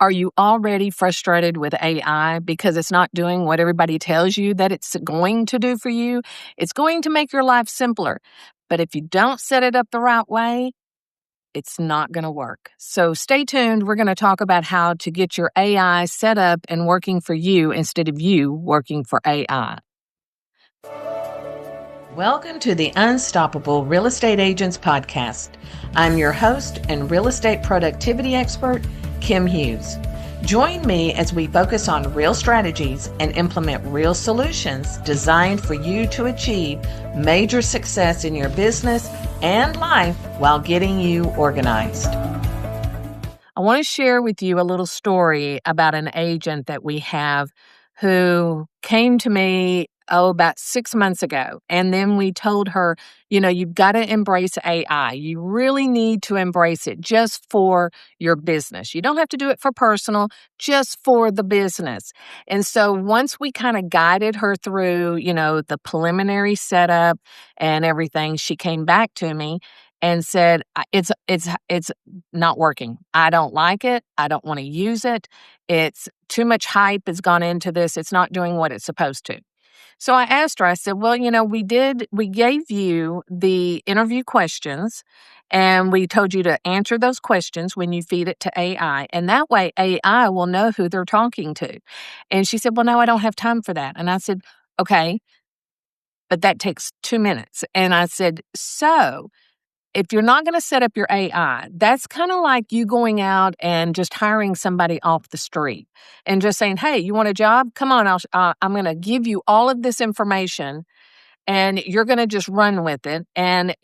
Are you already frustrated with AI because it's not doing what everybody tells you that it's going to do for you? It's going to make your life simpler. But if you don't set it up the right way, it's not going to work. So stay tuned. We're going to talk about how to get your AI set up and working for you instead of you working for AI. Welcome to the Unstoppable Real Estate Agents Podcast. I'm your host and real estate productivity expert, Kim Hughes. Join me as we focus on real strategies and implement real solutions designed for you to achieve major success in your business and life while getting you organized. I want to share with you a little story about an agent that we have who came to me about 6 months ago. And then we told her, you've got to embrace AI. You really need to embrace it just for your business. You don't have to do it for personal, just for the business. And so once we kind of guided her through, the preliminary setup and everything, she came back to me and said, it's not working. I don't like it. I don't want to use it. It's too much hype has gone into this. It's not doing what it's supposed to. So I asked her, I said, well, we gave you the interview questions and we told you to answer those questions when you feed it to AI. And that way AI will know who they're talking to. And she said, well, no, I don't have time for that. And I said, okay, but that takes 2 minutes. And I said, so if you're not going to set up your AI, that's kind of like you going out and just hiring somebody off the street and just saying, hey, you want a job? Come on, I'm going to give you all of this information and you're going to just run with it and,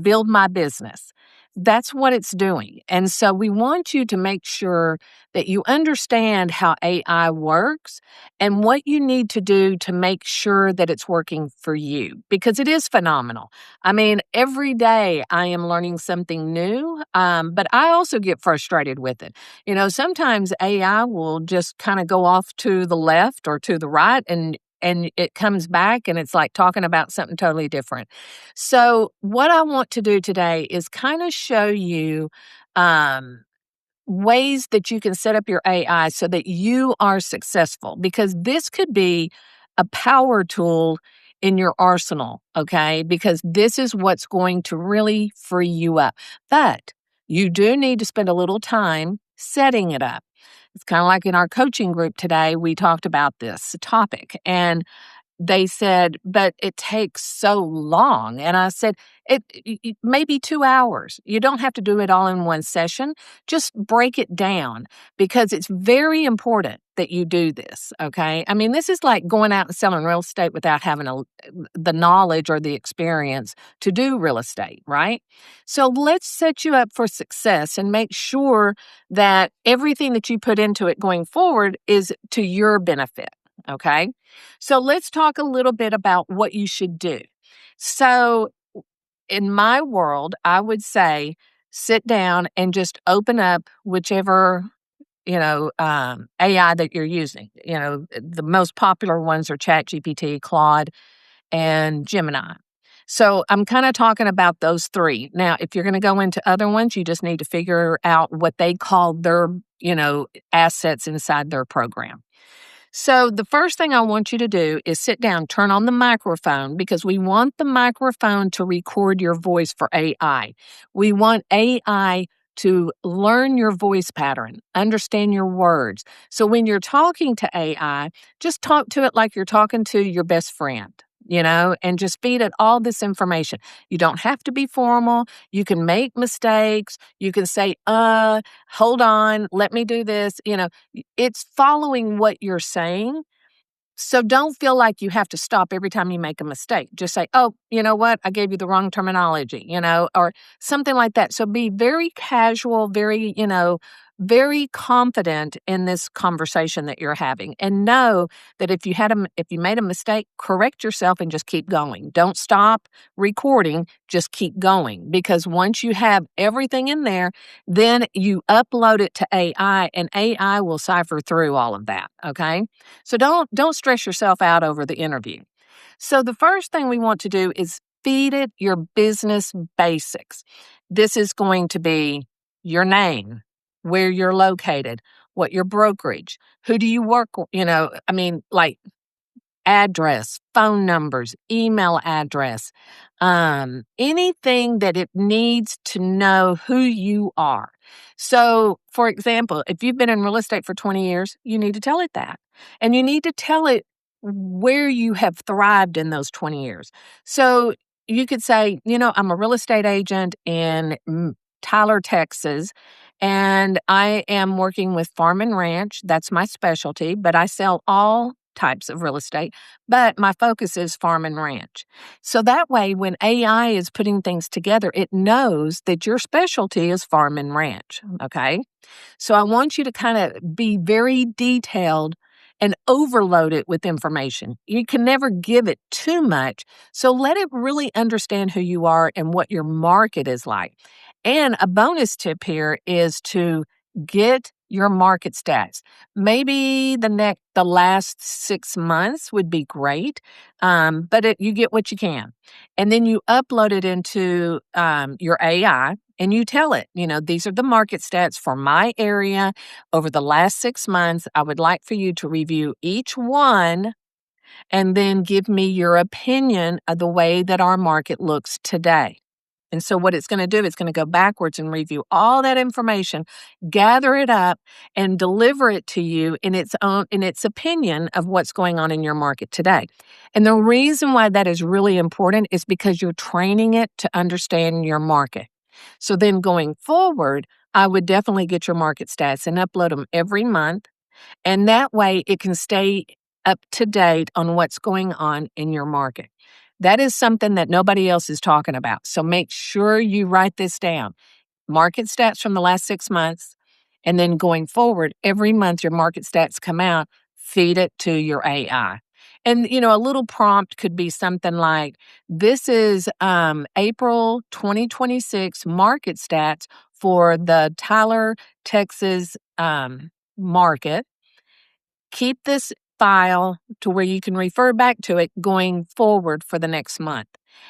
build my business. That's what it's doing. And so we want you to make sure that you understand how AI works and what you need to do to make sure that it's working for you, because it is phenomenal. I mean, every day I am learning something new, but I also get frustrated with it. Sometimes AI will just kind of go off to the left or to the right and it comes back and it's like talking about something totally different. So what I want to do today is kind of show you ways that you can set up your AI so that you are successful, because this could be a power tool in your arsenal, okay? Because this is what's going to really free you up. But you do need to spend a little time setting it up. It's kind of like in our coaching group today, we talked about this topic and they said, but it takes so long. And I said, it maybe 2 hours. You don't have to do it all in one session. Just break it down, because it's very important that you do this. Okay. I mean, this is like going out and selling real estate without having the knowledge or the experience to do real estate, right? So let's set you up for success and make sure that everything that you put into it going forward is to your benefit. Okay. So let's talk a little bit about what you should do. So in my world, I would say sit down and just open up whichever, AI that you're using. The most popular ones are ChatGPT, Claude, and Gemini. So I'm kind of talking about those three. Now, if you're going to go into other ones, you just need to figure out what they call their, assets inside their program. So the first thing I want you to do is sit down, turn on the microphone, because we want the microphone to record your voice for AI. We want AI to learn your voice pattern, understand your words. So when you're talking to AI, just talk to it like you're talking to your best friend, and just feed it all this information. You don't have to be formal. You can make mistakes. You can say, hold on, let me do this. It's following what you're saying. So don't feel like you have to stop every time you make a mistake. Just say, oh, you know what? I gave you the wrong terminology, or something like that. So be very casual, very, very confident in this conversation that you're having, and know that if you made a mistake, correct yourself and just keep going. Don't stop recording, just keep going, because once you have everything in there, then you upload it to AI and AI will cipher through all of that, okay? So don't stress yourself out over the interview. So the first thing we want to do is feed it your business basics. This is going to be your name, where you're located, what your brokerage, who do you work, like address, phone numbers, email address, anything that it needs to know who you are. So, for example, if you've been in real estate for 20 years, you need to tell it that. And you need to tell it where you have thrived in those 20 years. So, you could say, I'm a real estate agent in Tyler, Texas, and I am working with farm and ranch. That's my specialty, but I sell all types of real estate, but my focus is farm and ranch. So that way, when AI is putting things together, it knows that your specialty is farm and ranch. Okay. So I want you to kind of be very detailed and overload it with information. You can never give it too much. So let it really understand who you are and what your market is like. And a bonus tip here is to get your market stats. Maybe the last 6 months would be great, but you get what you can. And then you upload it into your AI and you tell it, these are the market stats for my area over the last 6 months. I would like for you to review each one and then give me your opinion of the way that our market looks today. And so what it's going to do, it's going to go backwards and review all that information, gather it up, and deliver it to you in its opinion of what's going on in your market today. And the reason why that is really important is because you're training it to understand your market. So then going forward, I would definitely get your market stats and upload them every month. And that way it can stay up to date on what's going on in your market. That is something that nobody else is talking about. So make sure you write this down. Market stats from the last 6 months. And then going forward, every month your market stats come out, feed it to your AI. And, a little prompt could be something like, this is April 2026 market stats for the Tyler, Texas market. Keep this file to where you can refer back to it going forward for the next month.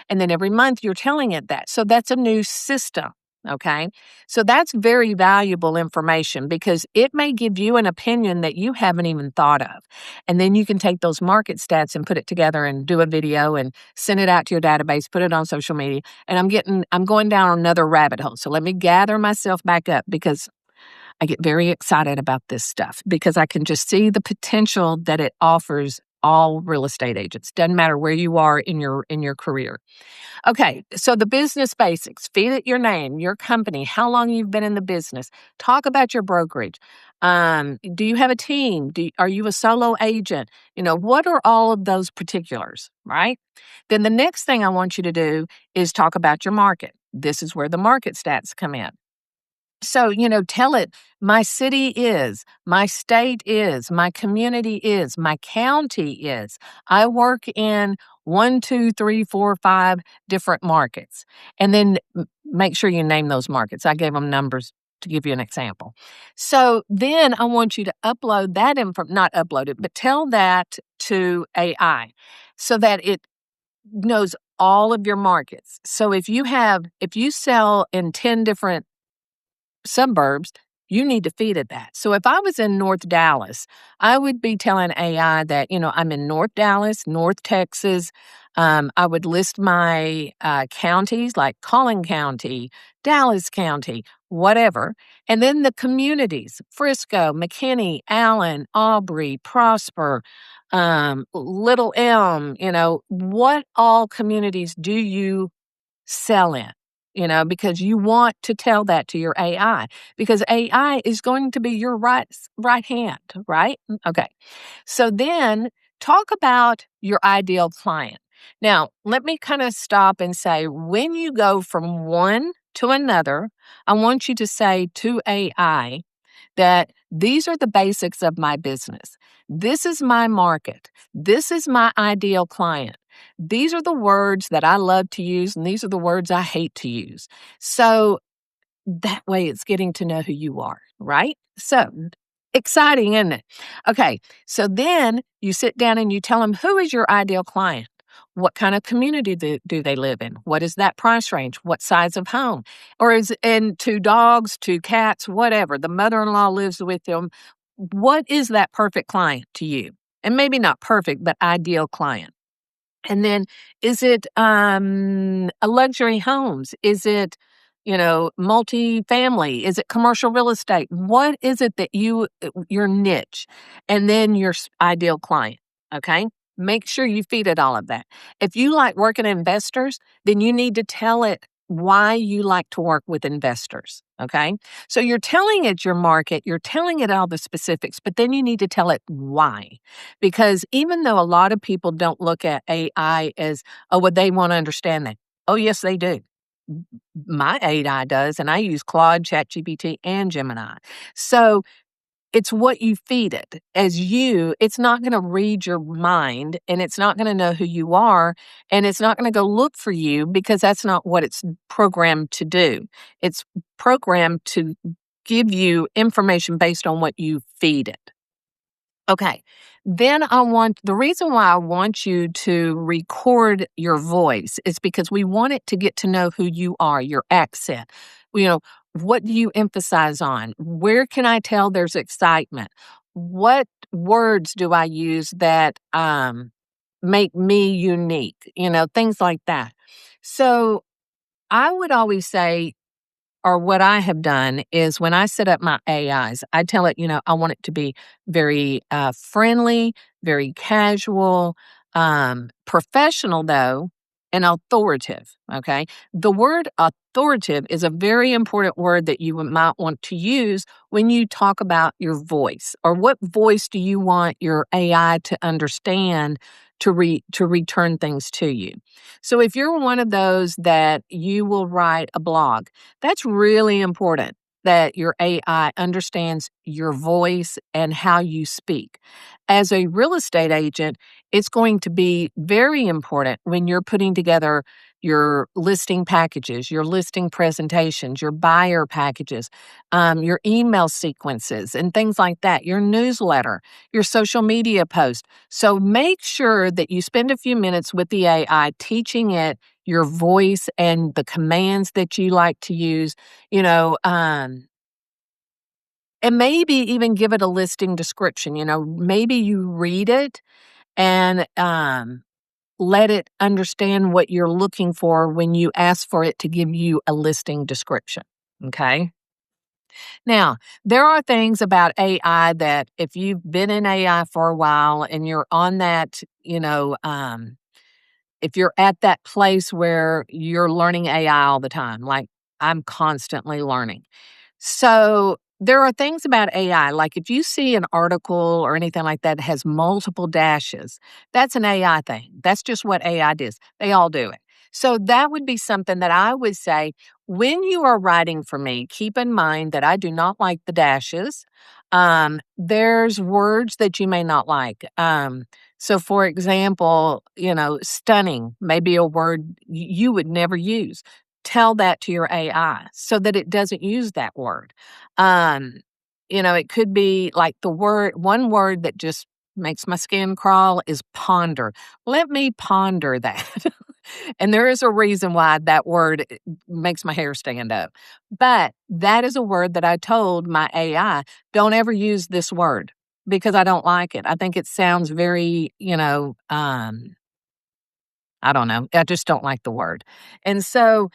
And then every month you're telling it that. So that's a new system. Okay. So that's very valuable information because it may give you an opinion that you haven't even thought of. And then you can take those market stats and put it together and do a video and send it out to your database, put it on social media. And I'm going down another rabbit hole. So let me gather myself back up because I get very excited about this stuff because I can just see the potential that it offers all real estate agents. Doesn't matter where you are in your career. Okay, so the business basics. Feed it your name, your company, how long you've been in the business. Talk about your brokerage. Do you have a team? Are you a solo agent? What are all of those particulars, right? Then the next thing I want you to do is talk about your market. This is where the market stats come in. So, tell it, my city is, my state is, my community is, my county is. I work in 1, 2, 3, 4, 5 different markets. And then make sure you name those markets. I gave them numbers to give you an example. So then I want you to upload that not upload it, but tell that to AI so that it knows all of your markets. So if you sell in 10 different suburbs, you need to feed it that. So if I was in North Dallas, I would be telling AI that, I'm in North Dallas, North Texas. I would list my counties like Collin County, Dallas County, whatever. And then the communities, Frisco, McKinney, Allen, Aubrey, Prosper, Little Elm, what all communities do you sell in? Because you want to tell that to your AI because AI is going to be your right hand, right? Okay. So then talk about your ideal client. Now, let me kind of stop and say, when you go from one to another, I want you to say to AI that these are the basics of my business. This is my market. This is my ideal client. These are the words that I love to use, and these are the words I hate to use. So that way it's getting to know who you are, right? So exciting, isn't it? Okay, so then you sit down and you tell them, who is your ideal client? What kind of community do they live in? What is that price range? What size of home? Or is and two dogs, two cats, whatever. The mother-in-law lives with them. What is that perfect client to you? And maybe not perfect, but ideal client. And then is it a luxury homes? Is it, multifamily? Is it commercial real estate? What is it that your niche and then your ideal client? Okay. Make sure you feed it all of that. If you like working with investors, then you need to tell it why you like to work with investors. Okay. So you're telling it your market, you're telling it all the specifics, but then you need to tell it why. Because even though a lot of people don't look at AI as, oh, well, they want to understand that. Oh, yes, they do. My AI does, and I use Claude, ChatGPT, and Gemini. So it's what you feed it. It's not going to read your mind, and it's not going to know who you are, and it's not going to go look for you because that's not what it's programmed to do. It's programmed to give you information based on what you feed it. Okay. Then the reason why I want you to record your voice is because we want it to get to know who you are, your accent. What do you emphasize on? Where can I tell there's excitement? What words do I use that make me unique? Things like that. So I would always say, or what I have done is when I set up my AIs, I tell it, I want it to be very friendly, very casual, professional though, and authoritative. Okay. The word authoritative is a very important word that you might want to use when you talk about your voice, or what voice do you want your AI to understand to return things to you. So if you're one of those that you will write a blog, that's really important that your AI understands your voice and how you speak. As a real estate agent, it's going to be very important when you're putting together your listing packages, your listing presentations, your buyer packages, your email sequences, and things like that, your newsletter, your social media post. So make sure that you spend a few minutes with the AI teaching it your voice and the commands that you like to use, and maybe even give it a listing description. Maybe you read it and let it understand what you're looking for when you ask for it to give you a listing description. Okay. Now, there are things about AI that if you've been in AI for a while and you're on that, if you're at that place where you're learning AI all the time, like I'm constantly learning. So there are things about AI, like if you see an article or anything like that has multiple dashes, that's an AI thing. That's just what AI does. They all do it. So that would be something that I would say when you are writing for me, keep in mind that I do not like the dashes. There's words that you may not like. So, for example, stunning may be a word you would never use. Tell that to your AI so that it doesn't use that word. Um, it could be like one word that just makes my skin crawl is ponder. Let me ponder that. And there is a reason why that word makes my hair stand up. But that is a word that I told my AI, don't ever use this word because I don't like it. I think it sounds very, I don't know. I just don't like the word. And so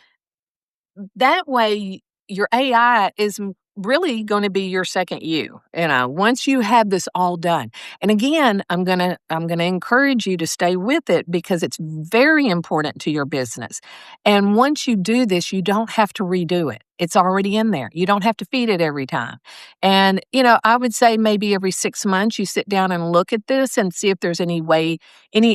that way, your AI is really going to be your second you. Once you have this all done. And again, I'm gonna encourage you to stay with it because it's very important to your business. And once you do this, you don't have to redo it. It's already in there. You don't have to feed it every time. And I would say maybe every 6 months you sit down and look at this and see if there's any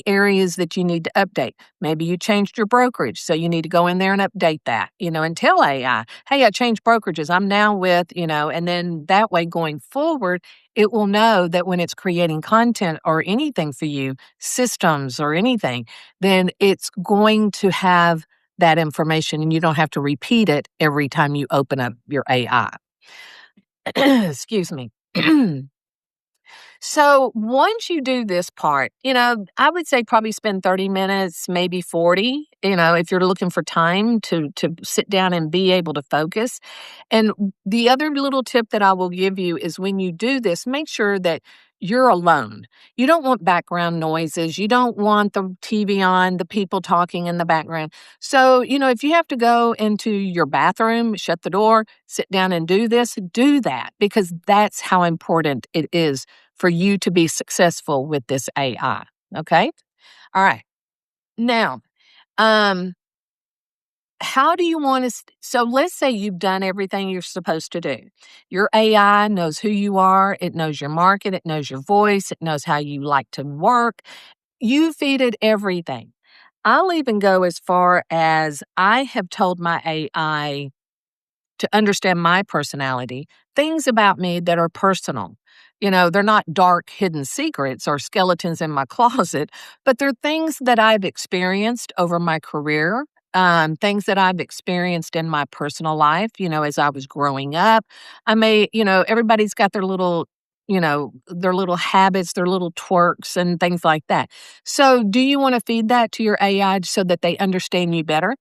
areas that you need to update. Maybe you changed your brokerage, so you need to go in there and update that, and tell AI, hey, I changed brokerages. I'm now with, and then that way going forward, it will know that when it's creating content or anything for you, systems or anything, then it's going to have that information and you don't have to repeat it every time you open up your AI. Excuse me. So once you do this part, I would say probably spend 30 minutes, maybe 40, if you're looking for time to sit down and be able to focus. And the other little tip that I will give you is when you do this, make sure that you're alone. You don't want background noises. You don't want the TV on, the people talking in the background. So, if you have to go into your bathroom, shut the door, sit down and do that because that's how important it is for you to be successful with this AI. Okay? All right. Now, um, how do you want to? So let's say you've done everything you're supposed to do. Your AI knows who you are, it knows your market, it knows your voice, it knows how you like to work. You feed it everything. I'll even go as far as I have told my AI to understand my personality, things about me that are personal. They're not dark, hidden secrets or skeletons in my closet, but they're things that I've experienced over my career, things that I've experienced in my personal life, as I was growing up. Everybody's got their little habits, their little twerks and things like that. So, do you want to feed that to your AI so that they understand you better?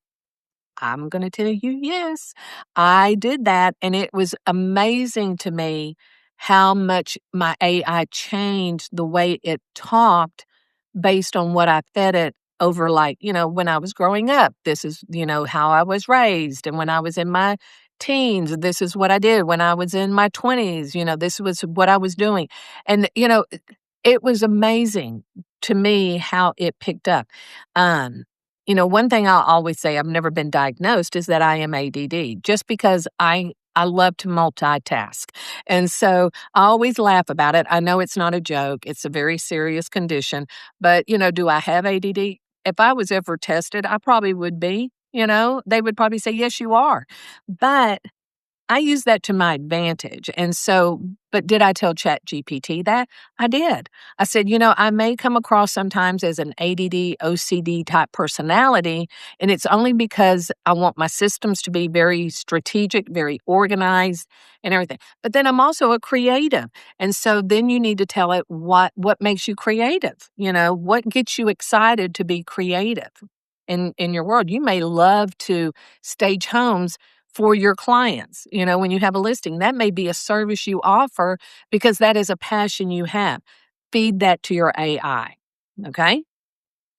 I'm going to tell you, yes, I did that. And it was amazing to me how much my AI changed the way it talked based on what I fed it over, like, when I was growing up, this is, how I was raised. And when I was in my teens, this is what I did. When I was in my 20s, this was what I was doing. And, it was amazing to me how it picked up. Um, one thing I'll always say, I've never been diagnosed, is that I am ADD, just because I love to multitask. And so I always laugh about it. I know it's not a joke. It's a very serious condition. But, do I have ADD? If I was ever tested, I probably would be. They would probably say, yes, you are. But I use that to my advantage. And so, but did I tell ChatGPT that? I did. I said, I may come across sometimes as an ADD, OCD type personality, and it's only because I want my systems to be very strategic, very organized, and everything. But then I'm also a creative. And so then you need to tell it what makes you creative, what gets you excited to be creative in your world. You may love to stage homes for your clients. When you have a listing, that may be a service you offer because that is a passion you have. Feed that to your AI. Okay.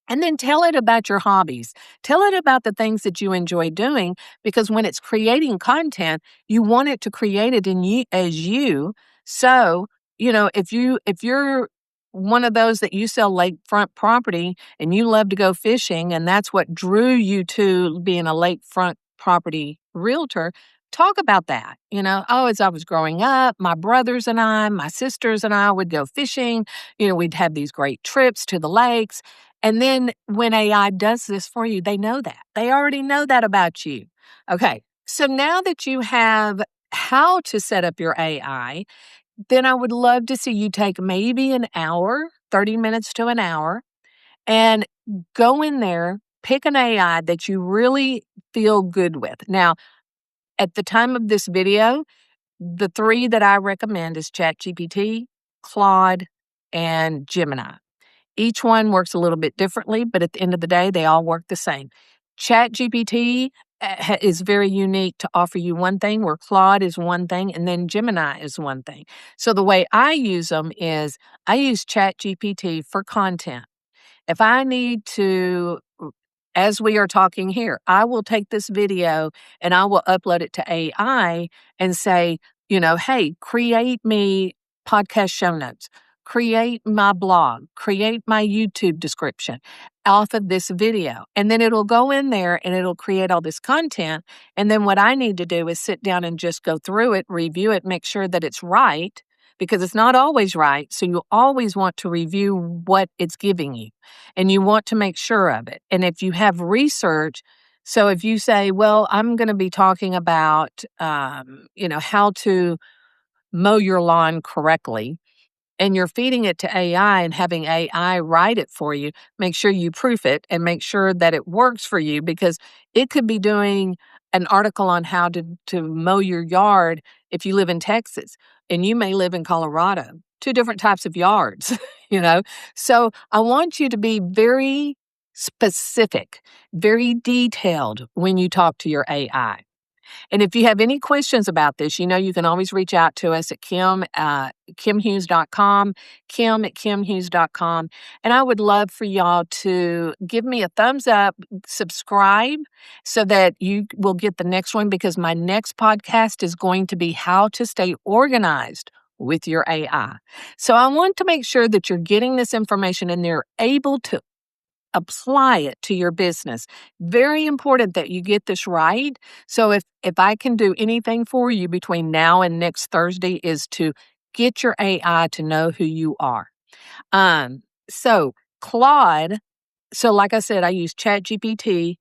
And then tell it about your hobbies. Tell it about the things that you enjoy doing, because when it's creating content, you want it to create it in you as you. So, if you're one of those that you sell lakefront property and you love to go fishing, and that's what drew you to being a lakefront property realtor, talk about that. Oh, as I was growing up, my brothers and I, my sisters and I would go fishing. We'd have these great trips to the lakes. And then when AI does this for you, they know that. They already know that about you. Okay. So now that you have how to set up your AI, then I would love to see you take maybe an hour, 30 minutes to an hour, and go in there, pick an AI that you really feel good with. Now, at the time of this video, the three that I recommend is ChatGPT, Claude, and Gemini. Each one works a little bit differently, but at the end of the day, they all work the same. ChatGPT is very unique to offer you one thing, where Claude is one thing, and then Gemini is one thing. So the way I use them is I use ChatGPT for content. If I need to, as we are talking here, I will take this video and I will upload it to AI and say, hey, create me podcast show notes, create my blog, create my YouTube description off of this video. And then it'll go in there and it'll create all this content. And then what I need to do is sit down and just go through it, review it, make sure that it's right, because it's not always right. So you always want to review what it's giving you, and you want to make sure of it. And if you have research, so if you say, well, I'm going to be talking about, how to mow your lawn correctly, and you're feeding it to AI and having AI write it for you, make sure you proof it and make sure that it works for you, because it could be doing an article on how to mow your yard if you live in Texas and you may live in Colorado. two different types of yards, you know? So I want you to be very specific, very detailed when you talk to your AI. And if you have any questions about this, you can always reach out to us at kimhughes.com, kim@kimhughes.com. And I would love for y'all to give me a thumbs up, subscribe so that you will get the next one, because my next podcast is going to be how to stay organized with your AI. So I want to make sure that you're getting this information and they're able to apply it to your business. Very important that you get this right. So if I can do anything for you between now and next Thursday is to get your AI to know who you are. So Claude, so like I said, I use ChatGPT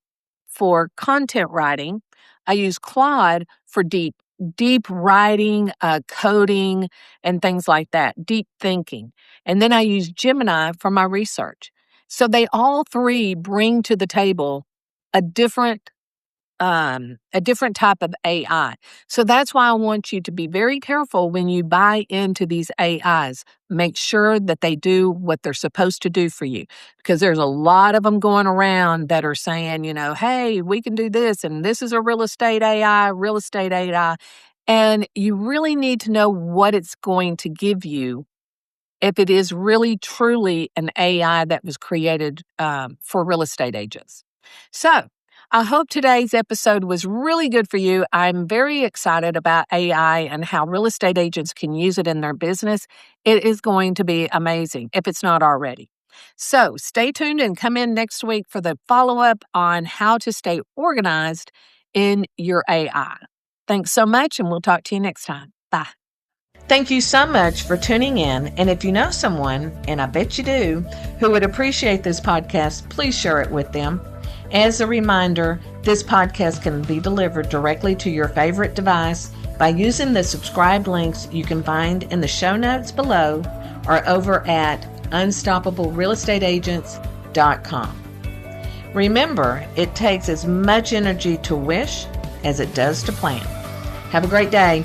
for content writing. I use Claude for deep writing, coding, and things like that, deep thinking. And then I use Gemini for my research. So they all three bring to the table a different type of AI. So that's why I want you to be very careful when you buy into these AIs. Make sure that they do what they're supposed to do for you, because there's a lot of them going around that are saying, hey, we can do this, and this is a real estate AI. And you really need to know what it's going to give you if it is really, truly an AI that was created for real estate agents. So I hope today's episode was really good for you. I'm very excited about AI and how real estate agents can use it in their business. It is going to be amazing if it's not already. So stay tuned and come in next week for the follow-up on how to stay organized in your AI. Thanks so much, and we'll talk to you next time. Bye. Thank you so much for tuning in. And if you know someone, and I bet you do, who would appreciate this podcast, please share it with them. As a reminder, this podcast can be delivered directly to your favorite device by using the subscribe links you can find in the show notes below or over at unstoppablerealestateagents.com. Remember, it takes as much energy to wish as it does to plan. Have a great day.